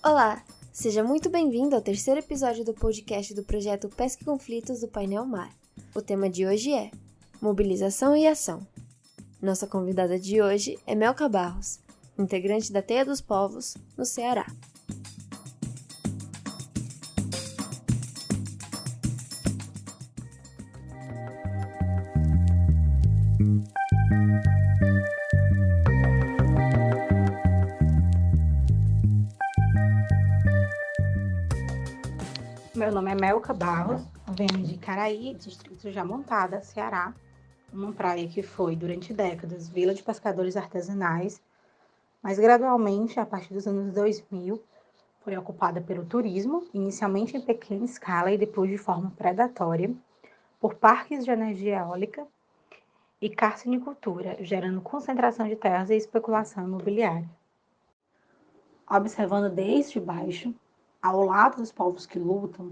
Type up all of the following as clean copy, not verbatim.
Olá, seja muito bem-vindo ao terceiro episódio do podcast do projeto Pesca e Conflitos do Painel Mar. O tema de hoje é Mobilização e Ação. Nossa convidada de hoje é Melka Barros, integrante da Teia dos Povos, no Ceará. Meu nome é Melka Barros, venho de Caraí, distrito de Jamontada, Ceará, uma praia que foi, durante décadas, vila de pescadores artesanais, mas gradualmente, a partir dos anos 2000, foi ocupada pelo turismo, inicialmente em pequena escala e depois de forma predatória, por parques de energia eólica e carcinicultura, gerando concentração de terras e especulação imobiliária. Observando desde baixo, ao lado dos povos que lutam,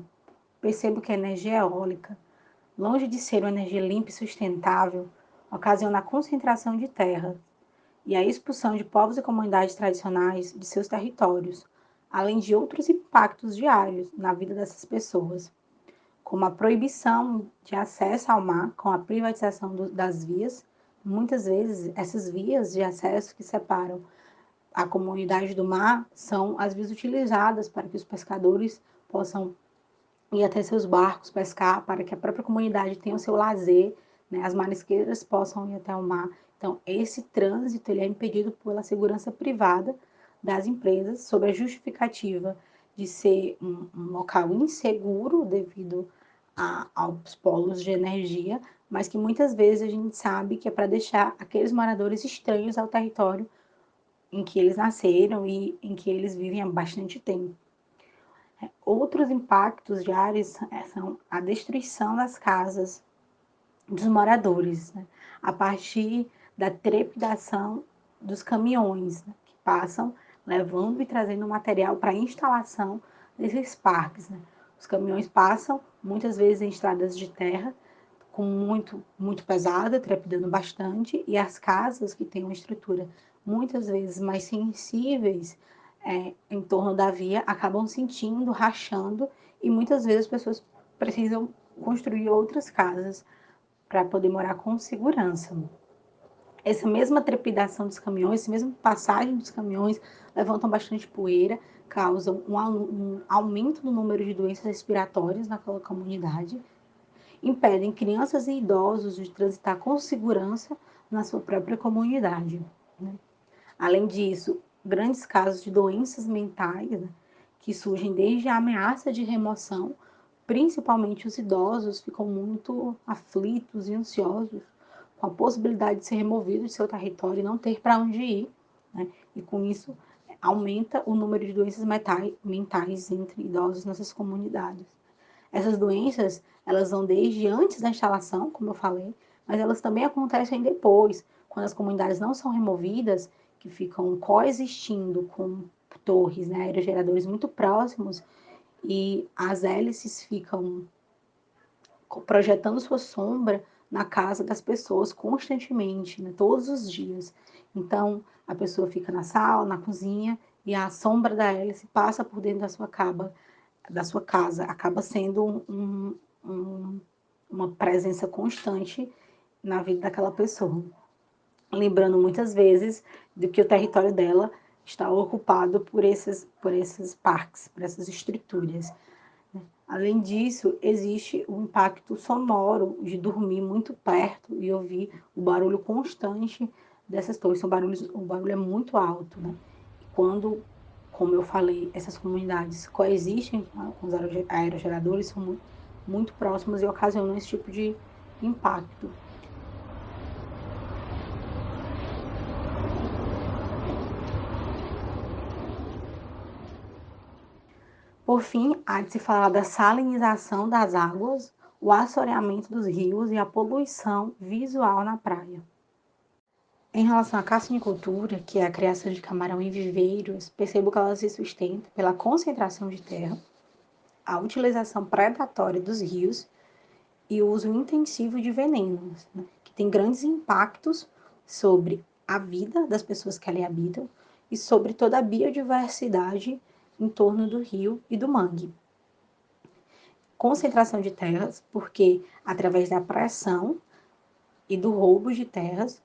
percebo que a energia eólica, longe de ser uma energia limpa e sustentável, ocasiona a concentração de terra e a expulsão de povos e comunidades tradicionais de seus territórios, além de outros impactos diários na vida dessas pessoas, como a proibição de acesso ao mar com a privatização das vias. Muitas vezes, essas vias de acesso que separam a comunidade do mar são as vias utilizadas para que os pescadores possam ir até seus barcos pescar, para que a própria comunidade tenha o seu lazer, né, as marisqueiras possam ir até o mar. Então, esse trânsito ele é impedido pela segurança privada das empresas, sob a justificativa de ser um local inseguro devido aos polos de energia, mas que muitas vezes a gente sabe que é para deixar aqueles moradores estranhos ao território em que eles nasceram e em que eles vivem há bastante tempo. Outros impactos diários são a destruição das casas dos moradores, né? A partir da trepidação dos caminhões, né, que passam levando e trazendo material para a instalação desses parques. Né? Os caminhões passam muitas vezes em estradas de terra, com muito pesada, trepidando bastante, e as casas que têm uma estrutura muitas vezes mais sensíveis em torno da via acabam sentindo, rachando, e muitas vezes as pessoas precisam construir outras casas para poder morar com segurança. Essa mesma trepidação dos caminhões, essa mesma passagem dos caminhões levantam bastante poeira, causam um aumento no número de doenças respiratórias naquela comunidade, impedem crianças e idosos de transitar com segurança na sua própria comunidade. Né? Além disso, grandes casos de doenças mentais, né, que surgem desde a ameaça de remoção, principalmente os idosos ficam muito aflitos e ansiosos com a possibilidade de ser removido de seu território e não ter para onde ir, né? E com isso aumenta o número de doenças mentais entre idosos nessas comunidades. Essas doenças, elas vão desde antes da instalação, como eu falei, mas elas também acontecem depois, quando as comunidades não são removidas, que ficam coexistindo com torres, né, aerogeradores muito próximos, e as hélices ficam projetando sua sombra na casa das pessoas constantemente, né, todos os dias. Então, a pessoa fica na sala, na cozinha, e a sombra da hélice passa por dentro da sua casa, acaba sendo uma presença constante na vida daquela pessoa. Lembrando muitas vezes de que o território dela está ocupado por esses parques, por essas estruturas. Além disso, existe o impacto sonoro de dormir muito perto e ouvir o barulho constante dessas torres. O barulho é muito alto, né? E quando, como eu falei, essas comunidades coexistem com os aerogeradores, são muito próximos e ocasionam esse tipo de impacto. Por fim, há de se falar da salinização das águas, o assoreamento dos rios e a poluição visual na praia. Em relação à carcinicultura, que é a criação de camarão em viveiros, percebo que ela se sustenta pela concentração de terra, a utilização predatória dos rios e o uso intensivo de venenos, né, que tem grandes impactos sobre a vida das pessoas que ali habitam e sobre toda a biodiversidade em torno do rio e do mangue. Concentração de terras, porque através da pressão e do roubo de terras,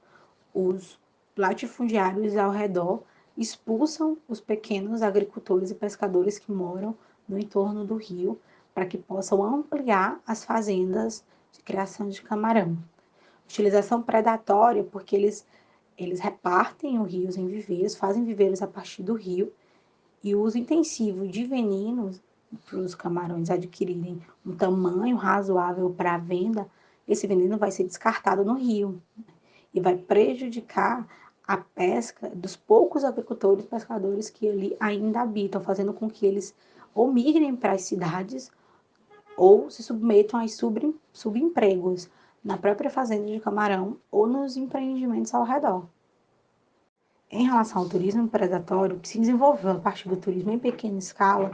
os latifundiários ao redor expulsam os pequenos agricultores e pescadores que moram no entorno do rio para que possam ampliar as fazendas de criação de camarão. Utilização predatória, porque eles repartem os rios em viveiros, fazem viveiros a partir do rio, e o uso intensivo de venenos para os camarões adquirirem um tamanho razoável para a venda, esse veneno vai ser descartado no rio e vai prejudicar a pesca dos poucos agricultores e pescadores que ali ainda habitam, fazendo com que eles ou migrem para as cidades ou se submetam a subempregos na própria fazenda de camarão ou nos empreendimentos ao redor. Em relação ao turismo predatório, que se desenvolveu a partir do turismo em pequena escala,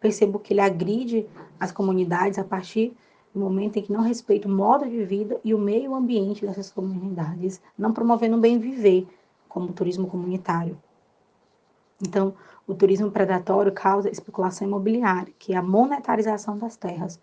percebo que ele agride as comunidades a partir do momento em que não respeita o modo de vida e o meio ambiente dessas comunidades, não promovendo o bem viver, como o turismo comunitário. Então, o turismo predatório causa especulação imobiliária, que é a monetarização das terras.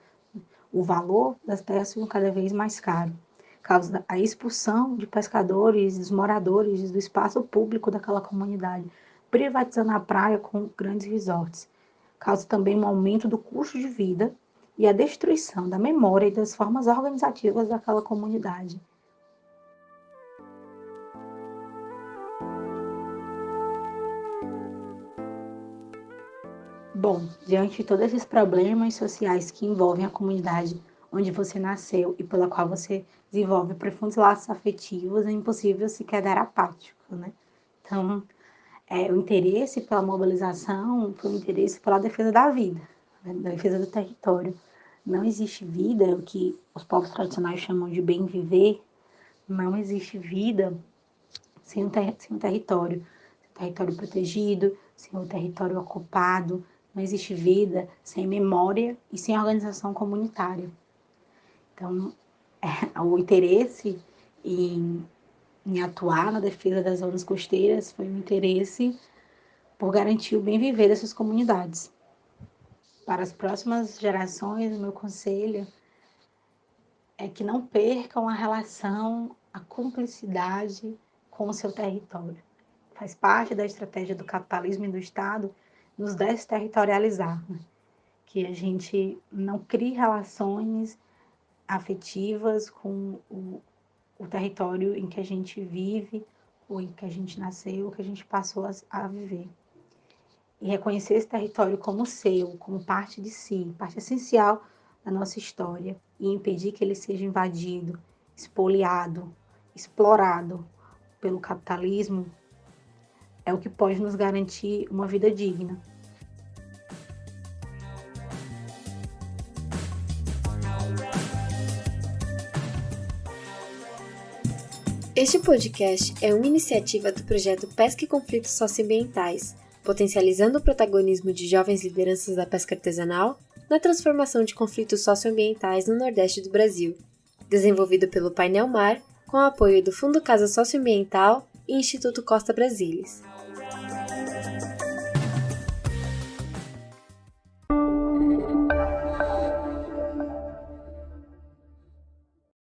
O valor das terras fica cada vez mais caro. Causa a expulsão de pescadores, dos moradores do espaço público daquela comunidade, privatizando a praia com grandes resorts. Causa também um aumento do custo de vida e a destruição da memória e das formas organizativas daquela comunidade. Bom, diante de todos esses problemas sociais que envolvem a comunidade onde você nasceu e pela qual você desenvolve profundos laços afetivos, é impossível se quedar apático, né? Então, o interesse pela mobilização foi o interesse pela defesa da vida, né? Da defesa do território. Não existe vida, é o que os povos tradicionais chamam de bem viver, não existe vida sem sem um território. Sem um território protegido, sem um território ocupado, não existe vida sem memória e sem organização comunitária. Então, o interesse em atuar na defesa das zonas costeiras foi um interesse por garantir o bem viver dessas comunidades. Para as próximas gerações, o meu conselho é que não percam a relação, a cumplicidade com o seu território. Faz parte da estratégia do capitalismo e do Estado nos desterritorializar, né? Que a gente não crie relações afetivas com o território em que a gente vive, ou em que a gente nasceu, ou que a gente passou a viver. E reconhecer esse território como seu, como parte de si, parte essencial da nossa história, e impedir que ele seja invadido, expoliado, explorado pelo capitalismo, é o que pode nos garantir uma vida digna. Este podcast é uma iniciativa do projeto Pesca e Conflitos Socioambientais, potencializando o protagonismo de jovens lideranças da pesca artesanal na transformação de conflitos socioambientais no Nordeste do Brasil, desenvolvido pelo Painel Mar, com o apoio do Fundo Casa Socioambiental e Instituto Costa Brasilis.